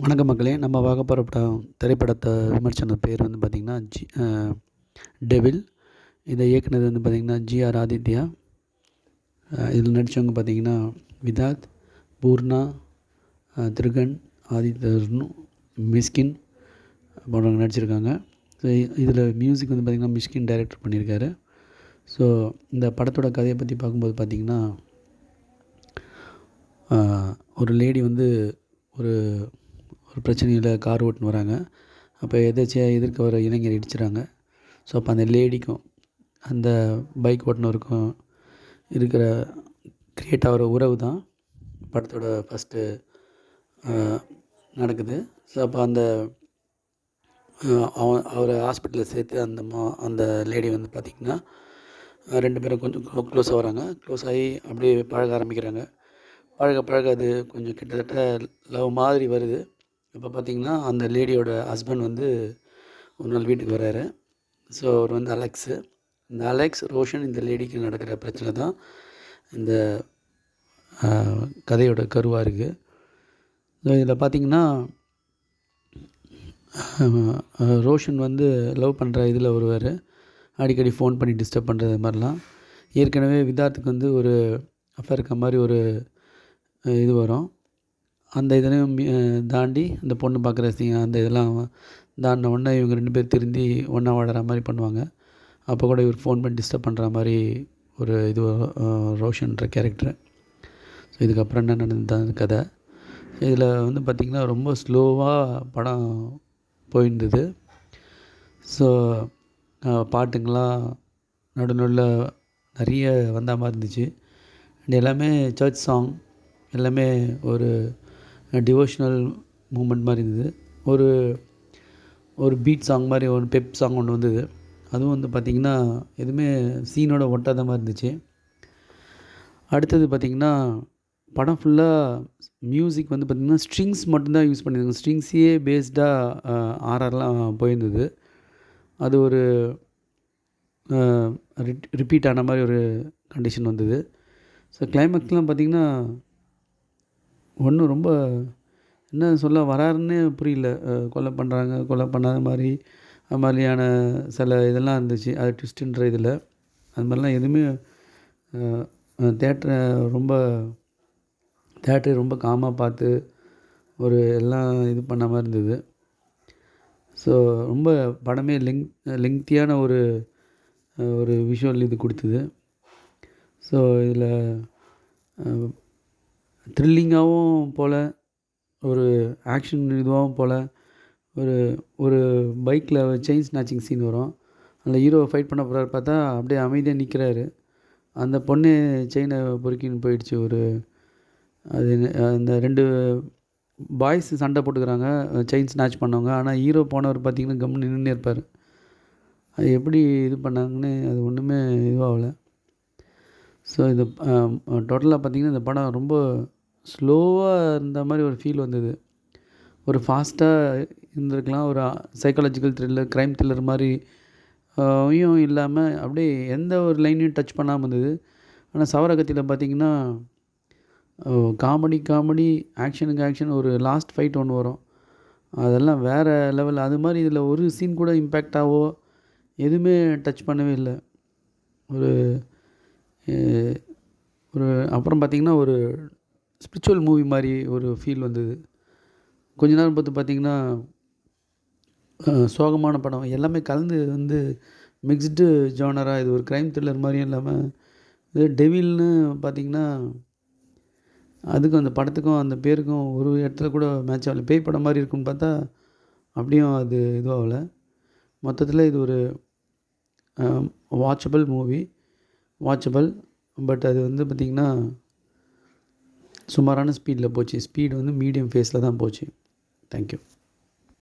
வணக்கம் மக்களே. நம்ம பார்க்க போகிற திரைப்படத்தை விமர்சன பேர் வந்து பார்த்திங்கன்னா டெவில். இதை இயக்குனது வந்து பார்த்திங்கன்னா ஜிஆர் ஆதித்யா. இதில் நடித்தவங்க பார்த்திங்கன்னா விதாத், பூர்ணா, திருகன், ஆதித்யர்னு, மிஸ்கின் போன்றவங்க நடிச்சிருக்காங்க. ஸோ இதில் மியூசிக் வந்து பார்த்திங்கன்னா மிஷ்கின் டைரக்டர் பண்ணியிருக்காரு. ஸோ இந்த படத்தோட கதையை பற்றி பார்க்கும்போது பார்த்திங்கன்னா ஒரு லேடி வந்து ஒரு ஒரு பிரச்சனையில் கார் ஓட்டுன்னு வராங்க. அப்போ எதாச்சியாக எதிர்க்க வர இளைஞர் இடிச்சிடுறாங்க. ஸோ அப்போ அந்த லேடிக்கும் அந்த பைக் ஓட்டுனருக்கும் இருக்கிற க்ரியேட் ஆகிற உறவு தான் படத்தோட ஃபஸ்ட்டு நடக்குது. ஸோ அப்போ அந்த அவரை ஹாஸ்பிட்டலில் சேர்த்து அந்த லேடி வந்து பார்த்திங்கன்னா 2 பேரும் கொஞ்சம் க்ளோஸாக வராங்க. க்ளோஸ் ஆகி அப்படியே பழக ஆரம்பிக்கிறாங்க. பழக அது கொஞ்சம் கிட்டத்தட்ட லவ் மாதிரி வருது. இப்போ பார்த்திங்கன்னா அந்த லேடியோட ஹஸ்பண்ட் வந்து ஒரு நாள் வீட்டுக்கு வர்றாரு. ஸோ அவர் வந்து அலெக்ஸு. இந்த அலெக்ஸ், ரோஷன், இந்த லேடிக்கு நடக்கிற பிரச்சனை தான் இந்த கதையோட கருவாக இருக்குது. ஸோ இதில் பார்த்திங்கன்னா ரோஷன் வந்து லவ் பண்ணுற இதில் வருவார். அடிக்கடி ஃபோன் பண்ணி டிஸ்டர்ப் பண்ணுறது மாதிரிலாம். ஏற்கனவே விதாத்துக்கு வந்து ஒரு அஃபேர் இருக்க மாதிரி ஒரு இது வரும். அந்த இதனையும் தாண்டி அந்த பொண்ணு பார்க்குற அந்த இதெல்லாம் தாண்டின உடனே இவங்க 2 பேர் திருந்தி ஒன்றா வாழற மாதிரி பண்ணுவாங்க. அப்போ கூட இவர் ஃபோன் பண்ணி டிஸ்டர்ப் பண்ணுற மாதிரி ஒரு இது ரோஷன்ற கேரக்டரு. ஸோ இதுக்கப்புறம் என்ன நடந்தது கதை. இதில் வந்து பார்த்திங்கன்னா ரொம்ப ஸ்லோவாக படம் போயிருந்தது. ஸோ பாட்டுங்களாம் நடுநடுவில் நிறைய வந்த மாதிரி இருந்துச்சு. எல்லாமே சர்ச் சாங், எல்லாமே ஒரு டிவோஷ்னல் மூமெண்ட் மாதிரி இருந்தது. ஒரு பீட் சாங் மாதிரி ஒரு பெப் சாங் ஒன்று வந்தது. அதுவும் வந்து பார்த்திங்கன்னா எதுவுமே சீனோட ஒட்டாத மாதிரி இருந்துச்சு. அடுத்தது பார்த்திங்கன்னா படம் ஃபுல்லாக மியூசிக் வந்து பார்த்திங்கன்னா ஸ்ட்ரிங்ஸ் மட்டும்தான் யூஸ் பண்ணியிருந்தாங்க. ஸ்ட்ரிங்ஸையே பேஸ்டாக ஆர்ஆர்லாம் போயிருந்தது. அது ஒரு ரிப்பீட் ஆன மாதிரி ஒரு கண்டிஷன் வந்தது. ஸோ கிளைமேக்ஸ்லாம் பார்த்திங்கன்னா ஒன்றும் ரொம்ப என்ன சொல்ல வராருன்னே புரியல. கொலை பண்ணுறாங்க, கொலை பண்ணாத மாதிரி அது மாதிரியான சில இதெல்லாம் இருந்துச்சு. அது ட்விஸ்ட்டுன்ற இதில் அது மாதிரிலாம் எதுவுமே தேட்டரை ரொம்ப காமாக பார்த்து ஒரு எல்லாம் இது பண்ண மாதிரி இருந்தது. ஸோ ரொம்ப படமே லெங்க்த்தியான ஒரு விஷுவல் இது கொடுத்தது. ஸோ இதில் த்ரில்லிங்காகவும் போல், ஒரு ஆக்ஷன் இதுவாகவும் போல், ஒரு பைக்கில் செயின் ஸ்நாச்சிங் சீன் வரும். அந்த ஹீரோவை ஃபைட் பண்ண போகிறாரு, பார்த்தா அப்படியே அமைதியாக நிற்கிறாரு. அந்த பொண்ணு செயினை பொறுக்கின்னு போயிடுச்சு. அது அந்த 2 பாய்ஸ் சண்டை போட்டுக்கிறாங்க, செயின் ஸ்நாச் பண்ணவங்க. ஆனால் ஹீரோ போனவர் பார்த்திங்கன்னா கம்முன்னு நின்றுனே இருப்பார். அது எப்படி இது பண்ணாங்கன்னு அது ஒன்றுமே இதுவாகலை. ஸோ இது டோட்டலாக பார்த்திங்கன்னா இந்த படம் ரொம்ப ஸ்லோவாக இருந்த மாதிரி ஒரு ஃபீல் வந்தது. ஒரு ஃபாஸ்ட்டாக இருந்திருக்கலாம். ஒரு சைக்காலஜிக்கல் த்ரில்லர், க்ரைம் த்ரில்லர் மாதிரி இல்லாமல் அப்படியே எந்த ஒரு லைனையும் டச் பண்ணாமல் இருந்தது. ஆனால் சவரகத்தியில் பார்த்திங்கன்னா காமெடி, ஆக்ஷனுக்கு ஆக்ஷன், ஒரு லாஸ்ட் ஃபைட் ஒன்று வரும். அதெல்லாம் வேறு லெவல். அது மாதிரி இதில் ஒரு சீன் கூட இம்பேக்டாவோ எதுவுமே டச் பண்ணவே இல்லை. ஒரு அப்புறம் பார்த்திங்கன்னா ஒரு ஸ்பிரிச்சுவல் மூவி மாதிரி ஒரு ஃபீல் வந்தது. கொஞ்ச நேரம் பார்த்திங்கன்னா சோகமான படம் எல்லாமே கலந்து வந்து மிக்ஸ்டு ஜானராக இது ஒரு க்ரைம் த்ரில்லர் மாதிரியும் இல்லாமல் இது டெவில்னு பார்த்திங்கன்னா அதுக்கும் அந்த படத்துக்கும் அந்த பேருக்கும் ஒரு இடத்துல கூட மேட்ச் ஆகலை. பேய் படம் மாதிரி இருக்குன்னு பார்த்தா அப்படியும் அது இதுவாகலை. மொத்தத்தில் இது ஒரு வாட்சபிள் மூவி. பட் அது வந்து பார்த்திங்கன்னா சுமாரான ஸ்பீடில் போச்சு. ஸ்பீடு வந்து மீடியம் ஃபேஸில் தான் போச்சு. தேங்க்யூ.